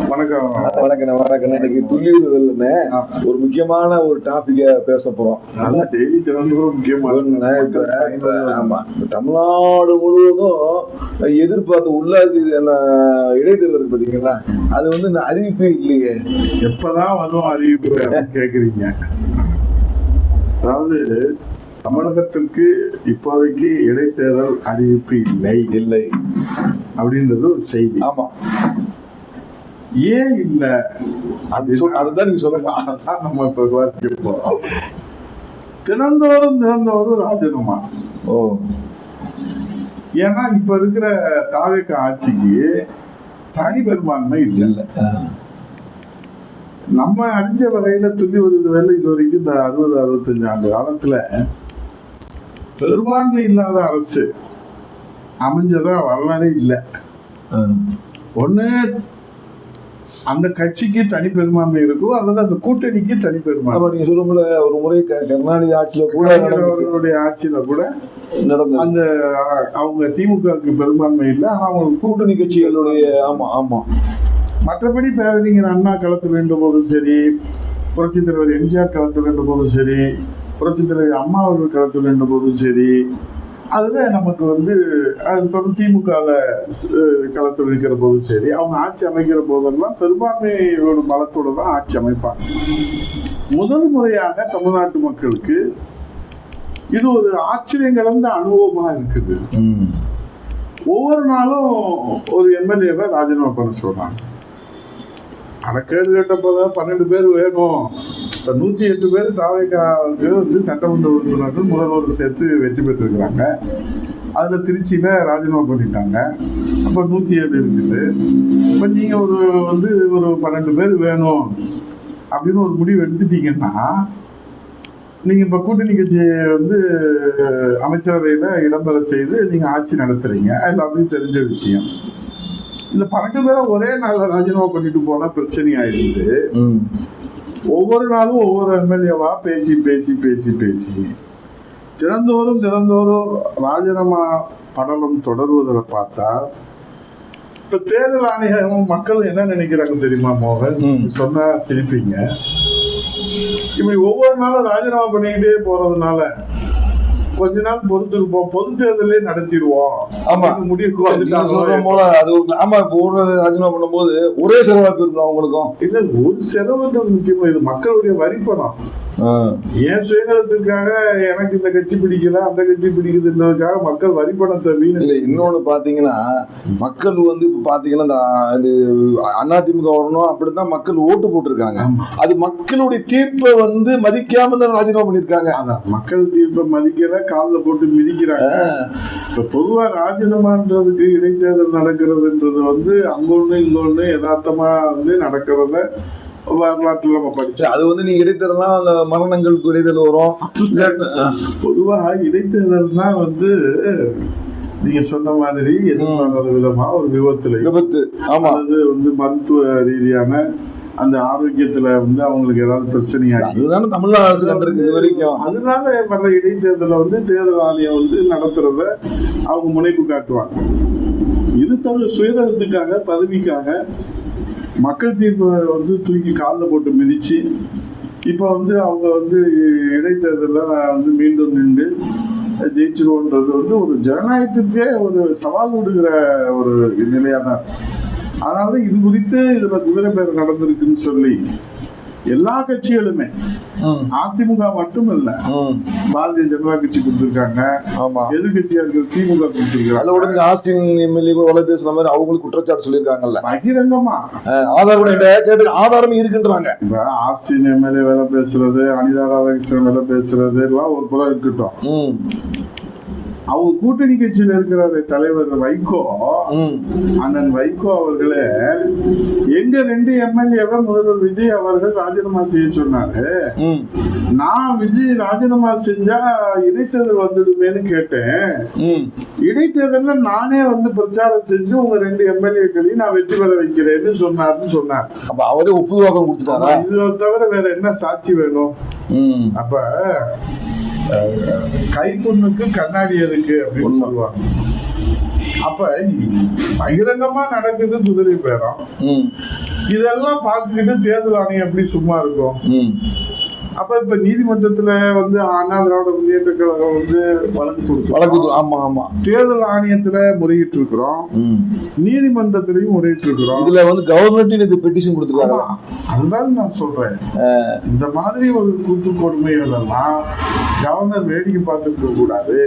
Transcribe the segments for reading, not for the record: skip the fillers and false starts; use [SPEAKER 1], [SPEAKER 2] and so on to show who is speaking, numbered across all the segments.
[SPEAKER 1] வணக்கம்.
[SPEAKER 2] இன்னைக்கு துல்லியதுன்னு ஒரு முக்கியமான ஒரு டாபிக்க பேச போறோம்.
[SPEAKER 1] டெய்லி தினந்தோறும் முக்கியமான
[SPEAKER 2] ஆமா, தமிழ்நாடு முழுவதும் எதிர்பார்த்து உள்ளாட்சி இடைத்தேர்தல் பாத்தீங்களா, அது வந்து இந்த அறிவிப்பே இல்லையே.
[SPEAKER 1] எப்பதான் வரும் அறிவிப்பு கேக்குறீங்க? அதாவது தமிழகத்திற்கு இப்போதைக்கு இடைத்தேர்தல் அறிவிப்பு இல்லை அப்படின்றது ஒரு செய்தி.
[SPEAKER 2] ஆமா,
[SPEAKER 1] ஏன் இல்லை
[SPEAKER 2] அதுதான் நீங்க சொல்லுங்க.
[SPEAKER 1] நம்ம இப்ப விவாதிக்க போறோம். தினந்தோறும் ராஜினாமா. ஏன்னா இப்ப இருக்கிற தாவேக ஆட்சிக்கு தனி பெரும்பான்மை இல்லை. நம்ம அறிஞ்ச வகையில துள்ளி வருது வேலை இது வரைக்கும் இந்த 60-65 ஆண்டு காலத்துல பெரும்பான்மை இல்லாத அரசு அமைஞ்சதா வரலாறே இல்லை. ஒண்ணு அந்த கட்சிக்கு தனி பெரும்பான்மை இருக்கும், அல்லது அந்த கூட்டணிக்கு தனி பெரும்பான்மை.
[SPEAKER 2] நீங்க சொல்லும்போது ஒரு முறை கருணாநிதி ஆட்சியில கூட
[SPEAKER 1] அவர்களுடைய ஆட்சியில கூட நடந்த அந்த அவங்க திமுகவுக்கு பெரும்பான்மை இல்லை, ஆனா அவங்க
[SPEAKER 2] கூட்டணி கட்சிகளுடைய
[SPEAKER 1] மற்றபடி பேரறிஞர் அண்ணா களத்து வேண்டும் போதும் சரி, புரட்சித் தலைவர் எம்ஜிஆர் களத்து வேண்டும் போதும் சரி, புரட்சித் தலைவர் அம்மா அவர்கள் களத்து வேண்டும் போதும் சரி, அதுல நமக்கு வந்து அது தொடர்ந்து திமுக களத்தில் இருக்கிற போதும் சரி, அவங்க ஆட்சி அமைக்கிற போதெல்லாம் பெரும்பான்மையோட பலத்தோட தான் ஆட்சி அமைப்பாங்க. முதல் முறையாக தமிழ்நாட்டு மக்களுக்கு இது ஒரு ஆச்சரியம் கலந்த அனுபவமா இருக்குது. ஒவ்வொரு நாளும் ஒரு எம்எல்ஏவை ராஜினாமா பண்ண சொல்றாங்க. கேடு கேட்டப்போதான் 12 பேர் வேணும், 108 பேர் தாவேகாவுக்கு வந்து சட்டமன்ற உறுப்பினர்கள் முதல்வர் சேர்த்து வெற்றி பெற்றிருக்கிறாங்க. அதுல திருச்சியில ராஜினாமா பண்ணிட்டாங்க. அப்ப 107 இருக்குது. இப்ப நீங்க ஒரு 12 பேர் வேணும் அப்படின்னு ஒரு முடிவு எடுத்துட்டீங்கன்னா, நீங்க இப்ப கூட்டணி கட்சியை வந்து அமைச்சரவையில இடம்பெற செய்து நீங்க ஆட்சி நடத்துறீங்க. எல்லாத்துக்கும் தெரிஞ்ச விஷயம். இந்த 12 பேரை ஒரே நாள்ல ராஜினாமா பண்ணிட்டு போனா பிரச்சனை ஆயிடுது. ஒவ்வொரு நாளும் ஒவ்வொரு எம்எல்ஏவா பேசி தினந்தோறும் ராஜினாமா படலம் தொடர்வதை பார்த்தா, இப்ப தேர்தல் ஆணையமும் மக்கள் என்ன நினைக்கிறாங்க தெரியுமா மோகன்? சொன்னா சிரிப்பீங்க. இப்படி ஒவ்வொரு நாளும் ராஜினாமா பண்ணிக்கிட்டே போறதுனால கொஞ்ச நாள் பொறுத்திருப்போம், பொது தேர்தலே நடத்திடுவோம்.
[SPEAKER 2] ஆமா, முடிவு ஆமா. இப்ப ஒரு ராஜினாமா பண்ணும்போது ஒரே செலவா போயிருக்கலாம் அவங்களுக்கும்.
[SPEAKER 1] இல்ல, ஒரு செலவுன்றது முக்கியமா, இது மக்களுடைய வரி பணம். ஏன் சுயநலத்திற்காக எனக்கு இந்த கட்சி பிடிக்கல அந்த கட்சி பிடிக்குதுன்றதுக்காக மக்கள் வரி பணத்தை வீண்.
[SPEAKER 2] இன்னொன்னு பாத்தீங்கன்னா, மக்கள் வந்து இப்ப பாத்தீங்கன்னா இந்த அதிமுக வரணும் அப்படித்தான் மக்கள் ஓட்டு போட்டிருக்காங்க. அது மக்களுடைய தீர்ப்பை வந்து மதிக்காம தான் ராஜினாமா பண்ணிருக்காங்க.
[SPEAKER 1] மக்கள் தீர்ப்பை மதிக்கல, காலில் போட்டு மிதிக்கிறாங்க. இப்ப பொதுவா ராஜினாமான்றதுக்கு இடைத்தேர்தல் நடக்கிறதுன்றது வந்து அங்கொன்னு இங்கொன்னு யதார்த்தமா வந்து நடக்கிறத வரலாற்றுல நம்ம படிச்சோம்.
[SPEAKER 2] அது வந்து நீங்க இடைத்தேர்தல் அந்த மரணங்களுக்கு இடைத்தேர்தல் வரும்.
[SPEAKER 1] பொதுவா இடைத்தேர்தல்னா வந்து நீங்க சொன்ன மாதிரி எதிர்பாராத விதமா ஒரு விபத்து அது வந்து மருத்துவ ரீதியான அந்த ஆரோக்கியத்துல வந்து அவங்களுக்கு ஏதாவது பிரச்சனையாகும்.
[SPEAKER 2] அதுதானே தமிழ்நாடு அரசு கண்டிருக்கு இது வரைக்கும்.
[SPEAKER 1] அதனால வர்ற இடைத்தேர்தலை வந்து தேர்தல் ஆணையம் வந்து நடத்துறத அவங்க முனைப்பு காட்டுவாங்க. இது தவிர சுயநலத்துக்காக, பதவிக்காக மக்கள் தீர்ப்பை வந்து தூக்கி காலில் போட்டு மிதிச்சு இப்போ வந்து அவங்க வந்து இடைத்தேர்தலில் வந்து மீண்டும் நின்று ஜெயிச்சிருவோன்றது வந்து ஒரு ஜனநாயகத்திற்கே ஒரு சவால் விடுகிற ஒரு நிலையான. அதனால இது குறித்து இதுல குதிரை பேர் நடந்திருக்குன்னு சொல்லி எல்லா கட்சிகளுமே, அதிமுக மட்டும் இல்ல, பாரதிய ஜனதா கட்சி கொடுத்திருக்காங்க, எதிர்கட்சியா இருக்கிற திமுக கொடுத்திருக்காங்க.
[SPEAKER 2] ஆஸ்டின் எம்எல்ஏ பேசுற மாதிரி அவங்களுக்கு குற்றச்சாட்டு சொல்லியிருக்காங்கல்ல
[SPEAKER 1] பகிரங்கமா.
[SPEAKER 2] ஆதாரம் இருக்குன்றாங்க.
[SPEAKER 1] இப்ப ஆஸ்டின் எம்எல்ஏ வேலை பேசுறது, அனிதா ராதாகிருஷ்ணன் வேலை பேசுறது எல்லாம் ஒரு புறம் இருக்கட்டும். அவங்க கூட்டணி கட்சியில இருக்கிற தலைவர் வைகோ, அண்ணன் வைகோ அவர்களே எங்க 2 எம்எல்ஏவை முதல்வர் விஜய் அவர்கள் ராஜினாமா செய்ய சொன்னாரு. நான் விஜய் ராஜினாமா செஞ்சா இடைத்தேர்தல் வந்துடுமேன்னு கேட்டேன். இடைத்தேர்தல்ல நானே வந்து பிரச்சாரம் செஞ்சு உங்க 2 எம்எல்ஏக்களையும் நான் வெற்றி பெற வைக்கிறேன்னு சொன்னார்.
[SPEAKER 2] அப்ப அவரே ஒப்புதல் கொடுத்துட்டாரா?
[SPEAKER 1] இதை தவிர வேற என்ன சாட்சி வேணும்? அப்ப கைப்புண்ணுக்கு கண்ணாடி எதுக்கு அப்படின்னு சொல்லுவாங்க. அப்ப பகிரங்கமா நடக்குது குதிரை பேரம். இதெல்லாம் பார்த்துக்கிட்டு தேர்தல் ஆணையம் எப்படி சும்மா இருக்கும்? அப்ப இப்ப நீதிமன்றத்துல வந்து அண்ணா திராவிட முன்னேற்ற கழகம் வந்து வழக்கு
[SPEAKER 2] ஆமா ஆமா
[SPEAKER 1] தேர்தல் ஆணையத்துல முறையிட்டு இருக்கிறோம், நீதிமன்றத்திலையும் முறையிட்டு இருக்கிறோம்.
[SPEAKER 2] இதுல வந்து கவர்மெண்ட் இது பெட்டிஷன் கொடுத்துருக்காங்க.
[SPEAKER 1] அதுதான் நான் சொல்றேன், இந்த மாதிரி ஒரு கூத்து கொடுமைகள் எல்லாம் கவர்னர் வேடிக்கை பார்த்துருக்க கூடாது.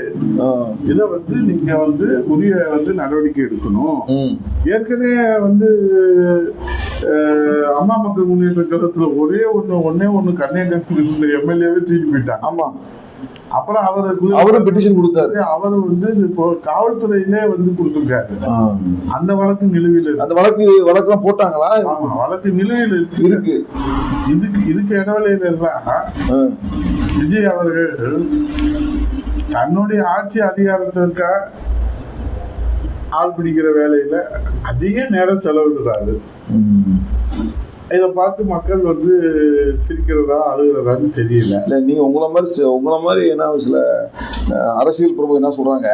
[SPEAKER 1] இத வந்து நீங்க வந்து உரிய வந்து நடவடிக்கை எடுக்கணும். ஏற்கனவே வந்து அம்மா மக்கள் முன்னேற்ற கழகத்துல ஒன்னே ஒண்ணு கன்னியாகுமரி எம்எல்ஏவே தூக்கி போயிட்டாங்க.
[SPEAKER 2] ஆமா,
[SPEAKER 1] அப்புறம்
[SPEAKER 2] அவரும் பெட்டிஷன் கொடுத்தாரு.
[SPEAKER 1] அவரு வந்து இப்போ காவல்துறையிலே வந்து கொடுத்துருக்காரு. அந்த வழக்கு நிலுவையில்
[SPEAKER 2] அந்த வழக்கெல்லாம் போட்டாங்களா?
[SPEAKER 1] ஆமா, வழக்கு நிலுவையில் இருக்கு. இதுக்கு இடைவெளியில எல்லாம் விஜய் அவர்கள் தன்னுடைய ஆட்சி அதிகாரத்திற்காக ஆள் பிடிக்கிற வேலையில அதிக நேரம் செலவிடுறாரு. இதை பார்த்து மக்கள் வந்து சிரிக்கிறதா அழுகிறதான்னு தெரியல.
[SPEAKER 2] இல்லை, நீங்கள் உங்களை மாதிரி என்ன சில அரசியல் பிரமுகர் என்ன சொல்கிறாங்க,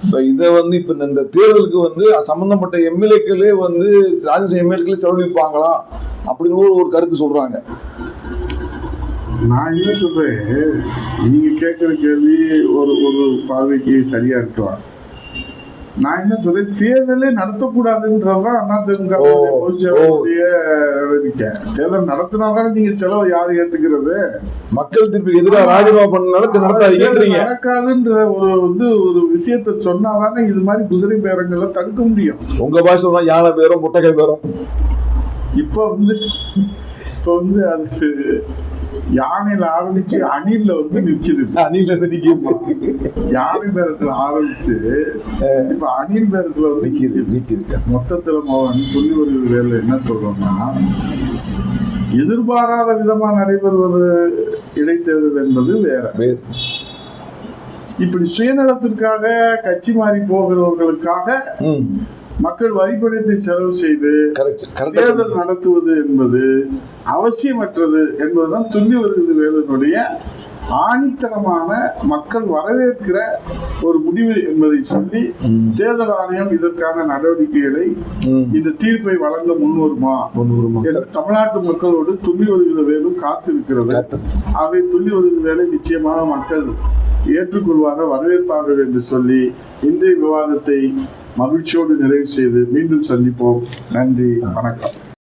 [SPEAKER 2] இப்போ இதை வந்து இப்போ இந்த தேர்தலுக்கு வந்து சம்மந்தப்பட்ட எம்எல்ஏக்களே வந்து ராஜ்யசபா எம்எல்ஏக்களே செலவழிப்பாங்களா அப்படின்னு ஒரு கருத்து சொல்கிறாங்க.
[SPEAKER 1] நான் என்ன சொல்கிறேன், நீங்கள் கேட்குற கேள்வி ஒரு பார்வைக்கு சரியாக இருக்கலாம். நான் என்ன சொல்றேன், தேர்தலே நடத்தக்கூடாதுன்றதான் அதிமுக நடவடிக்கை. தேர்தல் நடத்தினாதானே நீங்க செலவு யாரு ஏத்துக்கிறது?
[SPEAKER 2] மக்கள் திருப்பி எதிராக ராஜினாமா பண்ணாலும்
[SPEAKER 1] நடக்காதுன்ற ஒரு விஷயத்த சொன்னாதானே இது மாதிரி குதிரை பேரங்களை தடுக்க முடியும்.
[SPEAKER 2] உங்க பாஷை யானை பேரும் முட்டைக்காய் பேரும்.
[SPEAKER 1] இப்ப வந்து அது யானையில ஆரம்பிச்சு அணில வந்து நிக்குது. யானை பேரத்துல ஆரம்பிச்சு இப்ப அணில் பேரத்துல வந்து நிக்குது. மொத்தத்துல சொல்லி ஒரு வேலை என்ன சொல்றோம்னா, எதிர்பாராத விதமா நடைபெறுவது இடைத்தேர்தல் என்பது வேற. இப்படி சுயநலத்திற்காக கட்சி மாறி போகிறவர்களுக்காக மக்கள் வரிப்பணத்தை செலவு செய்து தேர்தல் நடத்துவது என்பது அவசியமற்றது என்பதுதான் துள்ளி வருகிறது வேலுனுடைய ஆணித்தனமான மக்கள் வரவேற்கிற ஒரு முடிவு என்பதை சொல்லி தேர்தல் ஆணையம் இதற்கான நடவடிக்கைகளை இந்த தீர்ப்பை வழங்க முன்வருமா என்று தமிழ்நாட்டு மக்களோடு துள்ளி வருகிற வேலும் காத்திருக்கிறது. அவை துள்ளி வருகிற வேலை நிச்சயமாக மக்கள் ஏற்றுக்கொள்வார்கள், வரவேற்பார்கள் என்று சொல்லி இன்றைய விவாதத்தை மகிழ்ச்சியோடு நிறைவு செய்து மீண்டும் சந்திப்போம். நன்றி, வணக்கம்.